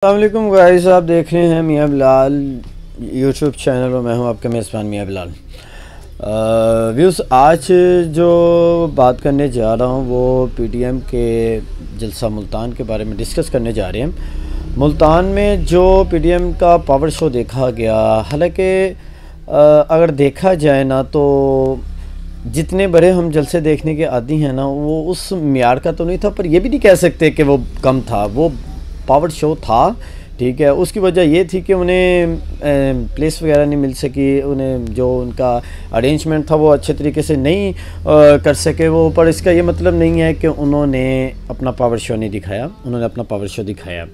अस्सलामुअलैकुम गाइस, आप देख रहे हैं मियाँ बिलाल यूट्यूब चैनल और मैं हूं आपका मेज़बान मियाँ बिलाल। व्यूज़, आज जो बात करने जा रहा हूं वो पीटीएम के जलसा मुल्तान के बारे में डिस्कस करने जा रहे हैं। मुल्तान में जो पीटीएम का पावर शो देखा गया, हालांकि अगर देखा जाए ना तो जितने बड़े हम जलसे देखने के आदी हैं ना, वो उस मियार का तो नहीं था, पर ये भी नहीं कह सकते कि वो कम था। वो पावर शो था, ठीक है। उसकी वजह ये थी कि उन्हें प्लेस वगैरह नहीं मिल सकी, उन्हें जो उनका अरेंजमेंट था वो अच्छे तरीके से नहीं कर सके वो। पर इसका ये मतलब नहीं है कि उन्होंने अपना पावर शो नहीं दिखाया, उन्होंने अपना पावर शो दिखाया।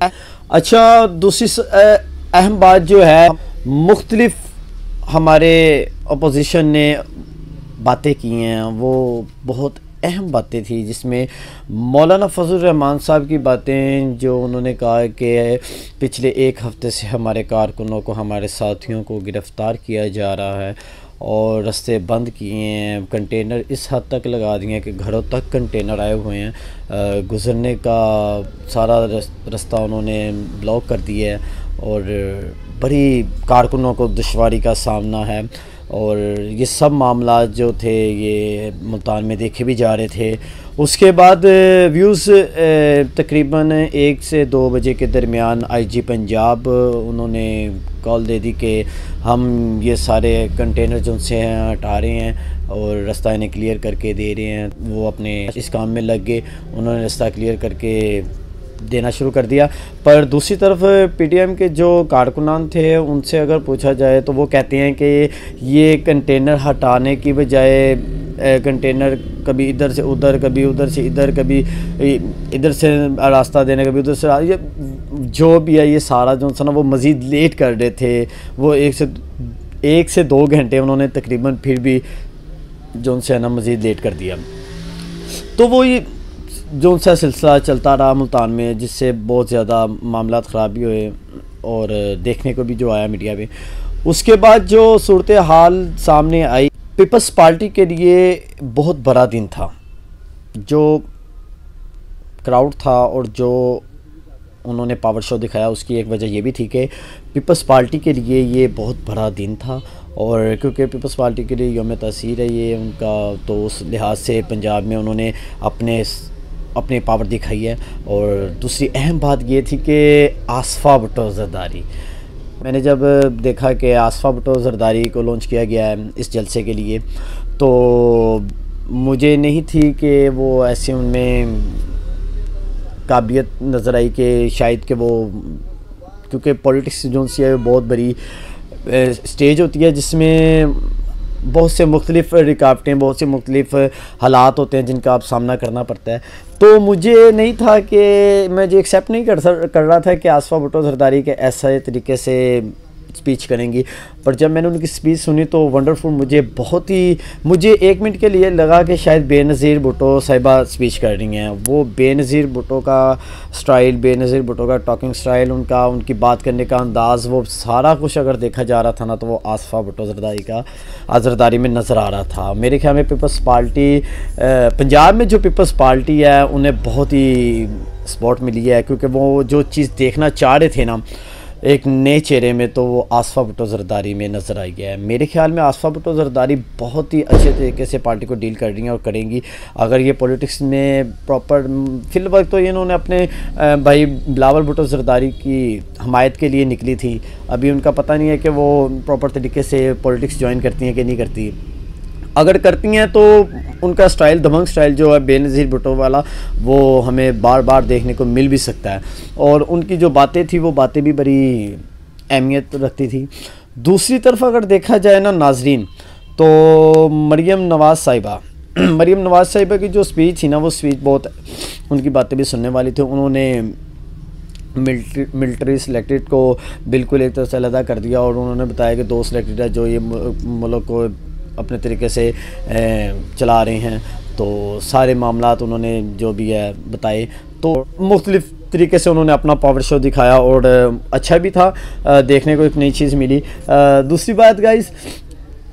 अच्छा, दूसरी अहम बात जो है, मुख्तलिफ हमारे अपोजिशन ने बातें की हैं, वो बहुत अहम बातें थी, जिसमें मौलाना फजल रहमान साहब की बातें, जो उन्होंने कहा कि पिछले एक हफ़्ते से हमारे कारकुनों को, हमारे साथियों को गिरफ़्तार किया जा रहा है और रास्ते बंद किए हैं, कंटेनर इस हद तक लगा दिए हैं कि घरों तक कंटेनर आए हुए हैं, गुज़रने का सारा रास्ता उन्होंने ब्लॉक कर दिया है और बड़ी कारकुनों को दुश्वारी का सामना है। और ये सब मामला जो थे ये मुल्तान में देखे भी जा रहे थे। उसके बाद व्यूज़ तकरीबन 1 से 2 बजे के दरमियान आईजी पंजाब उन्होंने कॉल दे दी कि हम ये सारे कंटेनर जो उनसे हैं हटा रहे हैं और रास्ता इन्हें क्लियर करके दे रहे हैं। वो अपने इस काम में लग गए, उन्होंने रास्ता क्लियर करके देना शुरू कर दिया। पर दूसरी तरफ पीटीएम के जो कारकुनान थे, उनसे अगर पूछा जाए तो वो कहते हैं कि ये कंटेनर हटाने की बजाय कंटेनर कभी इधर से उधर, कभी उधर से इधर, कभी इधर से रास्ता देने, कभी उधर से, ये जो भी है ये सारा जो है ना वो मज़ीद लेट कर रहे थे। वो एक से 2 घंटे उन्होंने तकरीबन फिर भी जो उनसे है ना मज़ीद लेट कर दिया। तो वो ये जो सा सिलसिला चलता रहा मुल्तान में, जिससे बहुत ज़्यादा मामला ख़राब भी हुए और देखने को भी जो आया मीडिया में। उसके बाद जो सूरत हाल सामने आई, पीपल्स पार्टी के लिए बहुत बड़ा दिन था। जो क्राउड था और जो उन्होंने पावर शो दिखाया, उसकी एक वजह ये भी थी कि पीपल्स पार्टी के लिए ये बहुत बड़ा दिन था। और क्योंकि पीपल्स पार्टी के लिए यौम तासीर है ये उनका, तो उस लिहाज से पंजाब में उन्होंने अपने पावर दिखाई है। और दूसरी अहम बात ये थी कि आसफ़ा भुट्टो ज़रदारी, मैंने जब देखा कि आसफ़ा भुट्टो ज़रदारी को लॉन्च किया गया है इस जलसे के लिए, तो मुझे नहीं थी कि वो ऐसे उनमें काबिलियत नज़र आई कि शायद कि वो, क्योंकि पॉलिटिक्स जो सी है बहुत बड़ी स्टेज होती है जिसमें बहुत से मुख्तलिफ रुकावटें, बहुत से मुख्तलिफ हालात होते हैं जिनका आप सामना करना पड़ता है। तो मुझे नहीं था कि मैं जो एक्सेप्ट नहीं कर रहा था कि आसफ़ा भुट्टो ज़रदारी के ऐसे तरीके से स्पीच करेंगी। पर जब मैंने उनकी स्पीच सुनी तो वंडरफुल, मुझे 1 मिनट के लिए लगा कि शायद बेनज़ीर भुट्टो साहिबा स्पीच कर रही हैं। वो बेनज़ीर भुट्टो का स्टाइल, बेनज़ीर भुट्टो का टॉकिंग स्टाइल, उनकी बात करने का अंदाज़, वो सारा कुछ अगर देखा जा रहा था ना तो वो आसफ़ा भुट्टो ज़रदारी में नज़र आ रहा था। मेरे ख्याल में पीपल्स पार्टी, पंजाब में जो पीपल्स पार्टी है उन्हें बहुत ही सपोर्ट मिली है, क्योंकि वो जो चीज़ देखना चाह रहे थे ना एक नए चेहरे में, तो वो आसफ़ा भुट्टो ज़रदारी में नज़र आई गया है। मेरे ख्याल में आसफ़ा भुट्टो ज़रदारी बहुत ही अच्छे तरीके से पार्टी को डील कर रही हैं और करेंगी। अगर ये पॉलिटिक्स में प्रॉपर फिल वक्त, तो इन्होंने अपने भाई बिलावल भुट्टो ज़रदारी की हमायत के लिए निकली थी। अभी उनका पता नहीं है कि वो प्रॉपर तरीके से पॉलिटिक्स ज्वाइन करती हैं कि नहीं करती। अगर करती हैं तो उनका स्टाइल, दबंग स्टाइल जो है बेनज़ीर भुट्टो वाला, वो हमें बार बार देखने को मिल भी सकता है। और उनकी जो बातें थी वो बातें भी बड़ी अहमियत रखती थी। दूसरी तरफ अगर देखा जाए ना नाजरीन, तो मरियम नवाज़ साहिबा की जो स्पीच थी ना, वो स्पीच बहुत, उनकी बातें भी सुनने वाली थी। उन्होंने मिलिट्री सिलेक्टेड को बिल्कुल एक तरह से अलग कर दिया और उन्होंने बताया कि 2 सिलेक्टेड है जो ये मुल्क को अपने तरीके से चला रहे हैं। तो सारे मामलात उन्होंने जो भी है बताए, तो मुख्तलिफ तरीके से उन्होंने अपना पावर शो दिखाया और अच्छा भी था, देखने को एक नई चीज़ मिली। दूसरी बात गाइस,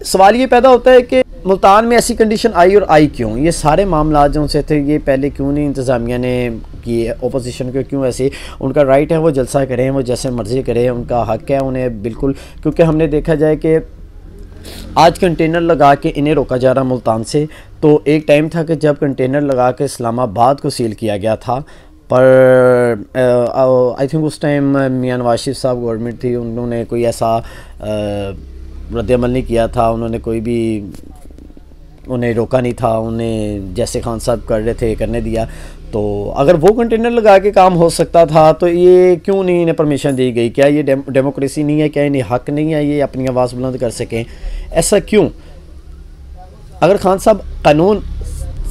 सवाल ये पैदा होता है कि मुल्तान में ऐसी कंडीशन आई और आई क्यों? ये सारे मामला जो से थे, ये पहले क्यों नहीं इंतज़ामिया ने कि ओपोजिशन को क्यों ऐसे, उनका राइट है वो जलसा करें, वो जैसे मर्ज़ी करें, उनका हक़ है उन्हें बिल्कुल। क्योंकि हमने देखा जाए कि आज कंटेनर लगा के इन्हें रोका जा रहा मुल्तान से, तो एक टाइम था कि जब कंटेनर लगा के इस्लामाबाद को सील किया गया था, पर आई थिंक उस टाइम मियां नवाज शरीफ साहब गवर्नमेंट थी, उन्होंने कोई ऐसा रद्द-ए-अमल नहीं किया था, उन्होंने कोई भी उन्हें रोका नहीं था, उन्हें जैसे खान साहब कर रहे थे करने दिया। तो अगर वो कंटेनर लगा के काम हो सकता था तो ये क्यों नहीं इन्हें परमिशन दी गई? क्या ये डेमोक्रेसी नहीं है? क्या इन्हें हक़ नहीं है ये अपनी आवाज़ बुलंद कर सकें? ऐसा क्यों? अगर खान साहब कानून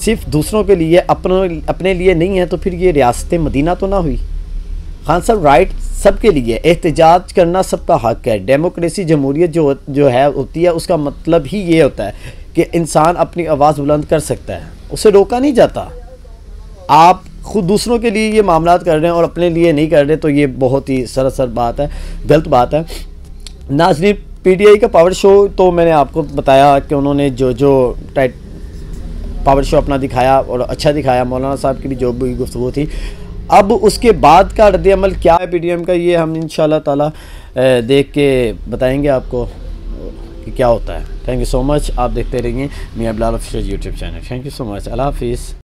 सिर्फ दूसरों के लिए अपने लिए नहीं है तो फिर ये रियासत मदीना तो ना हुई। खान साहब राइट सबके लिए, एहतजाज करना सबका हक़ है। डेमोक्रेसी जमहूरियत जो है होती है, उसका मतलब ही ये होता है कि इंसान अपनी आवाज़ बुलंद कर सकता है, उसे रोका नहीं जाता। आप खुद दूसरों के लिए ये मामला कर रहे हैं और अपने लिए नहीं कर रहे, तो ये बहुत ही सरासर बात है, गलत बात है। नाज़रीन, पीटीआई का पावर शो तो मैंने आपको बताया कि उन्होंने जो पावर शो अपना दिखाया और अच्छा दिखाया, मौलाना साहब की भी जो भी गुफ्तगू थी। अब उसके बाद का रद्द-ए-अमल क्या है पीटीएम का, ये हम इंशाल्लाह ताला देख के बताएंगे आपको कि क्या होता है। Thank you so much. आप देखते रहिए Miyan Bilal official YouTube channel. Thank you so much. Allah हाफिज़।